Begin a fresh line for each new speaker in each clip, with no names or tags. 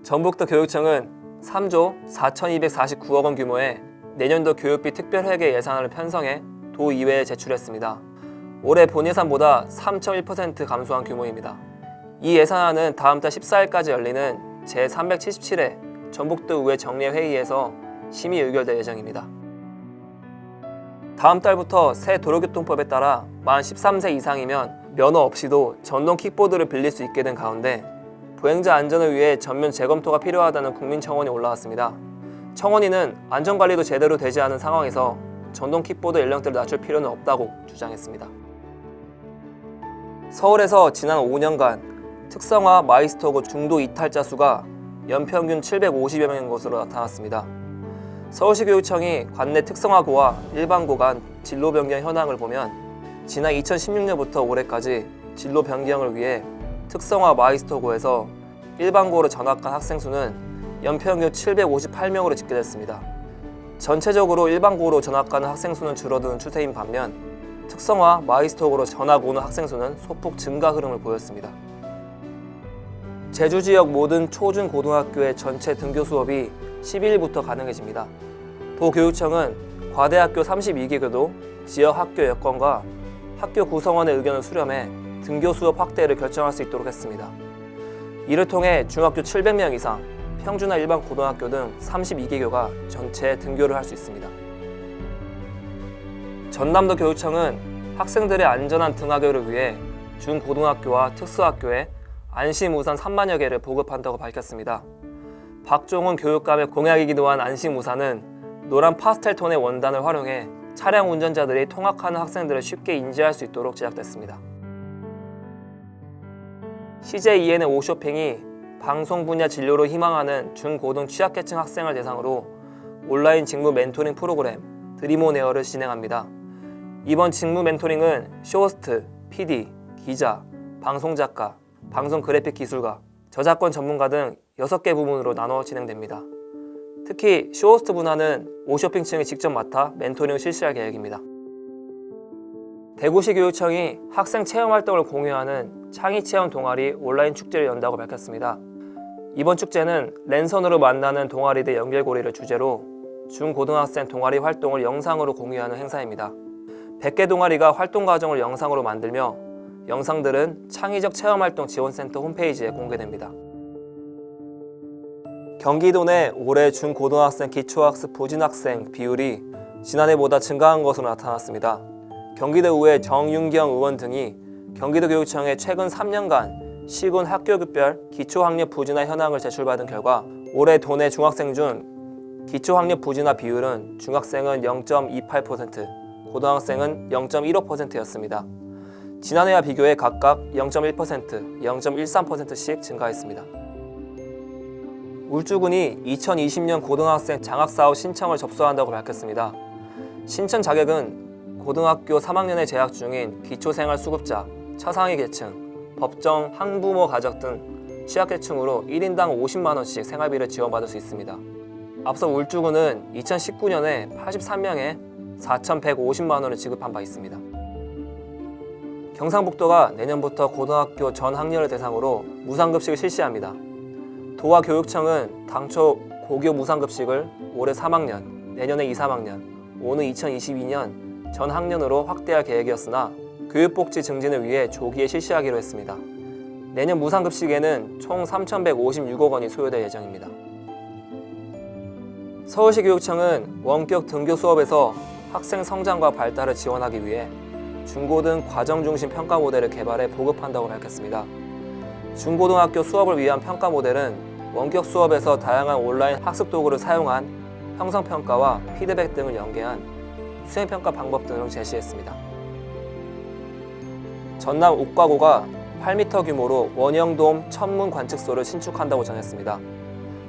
전북도 교육청은 3조 4,249억 원 규모의 내년도 교육비 특별회계 예산안을 편성해 도의회에 제출했습니다. 올해 본 예산보다 3.1% 감소한 규모입니다. 이 예산안은 다음 달 14일까지 열리는 제377회 전북도의회 정례회의에서 심의 의결될 예정입니다. 다음 달부터 새 도로교통법에 따라 만 13세 이상이면 면허 없이도 전동 킥보드를 빌릴 수 있게 된 가운데 보행자 안전을 위해 전면 재검토가 필요하다는 국민청원이 올라왔습니다. 청원인은 안전관리도 제대로 되지 않은 상황에서 전동 킥보드 연령대를 낮출 필요는 없다고 주장했습니다. 서울에서 지난 5년간 특성화 마이스터고 중도 이탈자 수가 연평균 750여 명인 것으로 나타났습니다. 서울시 교육청이 관내 특성화고와 일반고 간 진로 변경 현황을 보면 지난 2016년부터 올해까지 진로 변경을 위해 특성화 마이스터고에서 일반고로 전학한 학생 수는 연평균 758명으로 집계됐습니다. 전체적으로 일반고로 전학가는 학생 수는 줄어드는 추세인 반면 특성화 마이스터고로 전학 오는 학생 수는 소폭 증가 흐름을 보였습니다. 제주 지역 모든 초중 고등학교의 전체 등교 수업이 12일부터 가능해집니다. 도교육청은 과대학교 32개교도 지역 학교 여건과 학교 구성원의 의견을 수렴해 등교 수업 확대를 결정할 수 있도록 했습니다. 이를 통해 중학교 700명 이상, 평준화 일반 고등학교 등 32개교가 전체 등교를 할 수 있습니다. 전남도 교육청은 학생들의 안전한 등하교를 위해 중고등학교와 특수학교에 안심우산 3만여 개를 보급한다고 밝혔습니다. 박종훈 교육감의 공약이기도 한 안심우산은 노란 파스텔 톤의 원단을 활용해 차량 운전자들이 통학하는 학생들을 쉽게 인지할 수 있도록 제작됐습니다. CJ EN의 오쇼핑이 방송 분야 진로로 희망하는 중고등 취약계층 학생을 대상으로 온라인 직무 멘토링 프로그램 드림온에어를 진행합니다. 이번 직무 멘토링은 쇼호스트, PD, 기자, 방송작가, 방송 그래픽 기술가, 저작권 전문가 등 6개 부문으로 나눠 진행됩니다. 특히 쇼호스트 분야는 오쇼핑층이 직접 맡아 멘토링을 실시할 계획입니다. 대구시 교육청이 학생 체험 활동을 공유하는 창의 체험 동아리 온라인 축제를 연다고 밝혔습니다. 이번 축제는 랜선으로 만나는 동아리들 연결고리를 주제로 중고등학생 동아리 활동을 영상으로 공유하는 행사입니다. 100개 동아리가 활동 과정을 영상으로 만들며 영상들은 창의적 체험활동 지원센터 홈페이지에 공개됩니다. 경기도 내 올해 중고등학생 기초학습 부진학생 비율이 지난해보다 증가한 것으로 나타났습니다. 경기도의회 정윤경 의원 등이 경기도교육청에 최근 3년간 시군 학교급별 기초학력 부진화 현황을 제출받은 결과 올해 도내 중학생 중 기초학력 부진화 비율은 중학생은 0.28%, 고등학생은 0.15%였습니다. 지난해와 비교해 각각 0.1%, 0.13%씩 증가했습니다. 울주군이 2020년 고등학생 장학사업 신청을 접수한다고 밝혔습니다. 신청 자격은 고등학교 3학년에 재학 중인 기초생활수급자, 차상위 계층, 법정 학부모 가족 등 취약계층으로 1인당 50만원씩 생활비를 지원받을 수 있습니다. 앞서 울주군은 2019년에 83명에 4,150만원을 지급한 바 있습니다. 경상북도가 내년부터 고등학교 전 학년을 대상으로 무상급식을 실시합니다. 도와 교육청은 당초 고교 무상급식을 올해 3학년, 내년에 2, 3학년, 오는 2022년 전 학년으로 확대할 계획이었으나 교육복지 증진을 위해 조기에 실시하기로 했습니다. 내년 무상급식에는 총 3,156억 원이 소요될 예정입니다. 서울시 교육청은 원격 등교 수업에서 학생 성장과 발달을 지원하기 위해 중고등 과정 중심 평가 모델을 개발해 보급한다고 밝혔습니다. 중고등학교 수업을 위한 평가 모델은 원격 수업에서 다양한 온라인 학습 도구를 사용한 형성평가와 피드백 등을 연계한 수행평가 방법 등을 제시했습니다. 전남 옥과고가 8m 규모로 원형돔 천문 관측소를 신축한다고 전했습니다.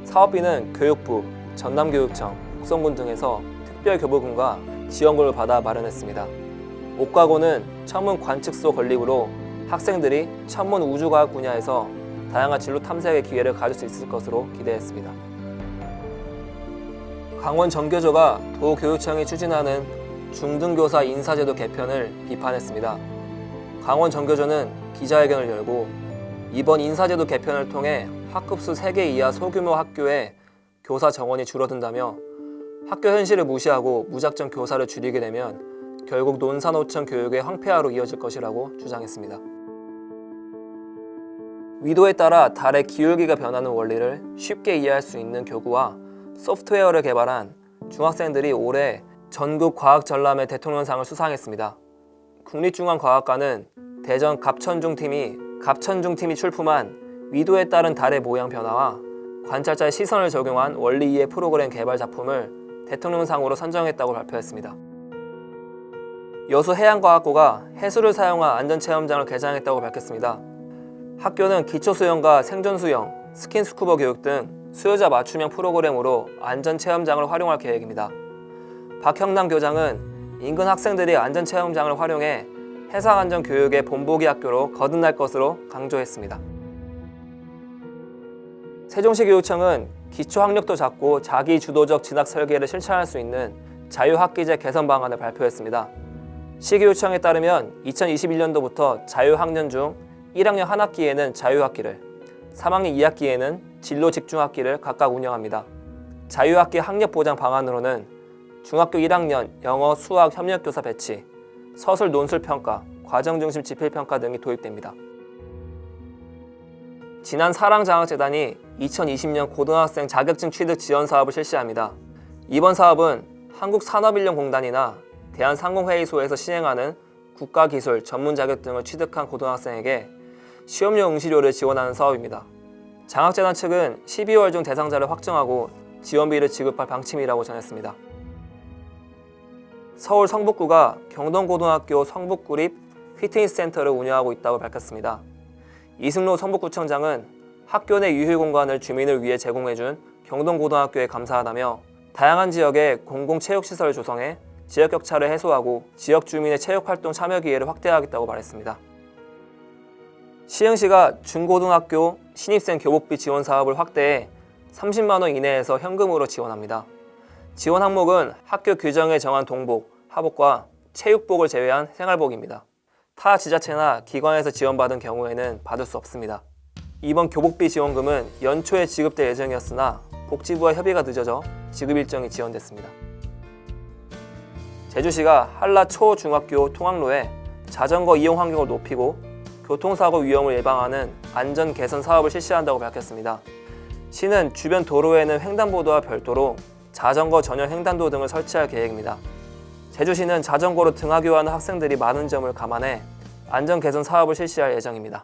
사업비는 교육부, 전남교육청, 곡성군 등에서 특별교부금과 지원금을 받아 마련했습니다. 옥과고는 천문 관측소 건립으로 학생들이 천문 우주과학 분야에서 다양한 진로 탐색의 기회를 가질 수 있을 것으로 기대했습니다. 강원 정교조가 도교육청이 추진하는 중등교사 인사제도 개편을 비판했습니다. 강원 정교조는 기자회견을 열고 이번 인사제도 개편을 통해 학급수 3개 이하 소규모 학교의 교사 정원이 줄어든다며 학교 현실을 무시하고 무작정 교사를 줄이게 되면 결국 논사노천 교육의 황폐화로 이어질 것이라고 주장했습니다. 위도에 따라 달의 기울기가 변하는 원리를 쉽게 이해할 수 있는 교구와 소프트웨어를 개발한 중학생들이 올해 전국 과학전람회 대통령상을 수상했습니다. 국립중앙과학관은 대전 갑천중팀이 출품한 위도에 따른 달의 모양 변화와 관찰자의 시선을 적용한 원리 이해 프로그램 개발 작품을 대통령상으로 선정했다고 발표했습니다. 여수해양과학고가 해수를 사용한 안전체험장을 개장했다고 밝혔습니다. 학교는 기초수영과 생존수영, 스킨스쿠버 교육 등 수요자 맞춤형 프로그램으로 안전체험장을 활용할 계획입니다. 박형남 교장은 인근 학생들이 안전체험장을 활용해 해상안전교육의 본보기 학교로 거듭날 것으로 강조했습니다. 세종시 교육청은 기초학력도 잡고 자기주도적 진학 설계를 실천할 수 있는 자유학기제 개선 방안을 발표했습니다. 시교육청에 따르면 2021년도부터 자유학년 중 1학년 1학기에는 자유학기를, 3학년 2학기에는 진로집중학기를 각각 운영합니다. 자유학기 학력보장 방안으로는 중학교 1학년 영어, 수학 협력교사 배치, 서술 논술평가, 과정중심 지필평가 등이 도입됩니다. 지난 사랑장학재단이 2020년 고등학생 자격증 취득 지원 사업을 실시합니다. 이번 사업은 한국산업인력공단이나 대한상공회의소에서 시행하는 국가기술, 전문 자격증을 취득한 고등학생에게 시험료 응시료를 지원하는 사업입니다. 장학재단 측은 12월 중 대상자를 확정하고 지원비를 지급할 방침이라고 전했습니다. 서울 성북구가 경동고등학교 성북구립 피트니스 센터를 운영하고 있다고 밝혔습니다. 이승로 성북구청장은 학교 내 유휴 공간을 주민을 위해 제공해준 경동고등학교에 감사하다며 다양한 지역에 공공체육시설을 조성해 지역 격차를 해소하고 지역 주민의 체육활동 참여 기회를 확대하겠다고 말했습니다. 시흥시가 중고등학교 신입생 교복비 지원 사업을 확대해 30만 원 이내에서 현금으로 지원합니다. 지원 항목은 학교 규정에 정한 동복, 하복과 체육복을 제외한 생활복입니다. 타 지자체나 기관에서 지원받은 경우에는 받을 수 없습니다. 이번 교복비 지원금은 연초에 지급될 예정이었으나 복지부와 협의가 늦어져 지급 일정이 지연됐습니다. 제주시가 한라 초중학교 통학로에 자전거 이용 환경을 높이고 교통사고 위험을 예방하는 안전 개선 사업을 실시한다고 밝혔습니다. 시는 주변 도로에는 횡단보도와 별도로 자전거 전용 횡단도 등을 설치할 계획입니다. 제주시는 자전거로 등하교하는 학생들이 많은 점을 감안해 안전 개선 사업을 실시할 예정입니다.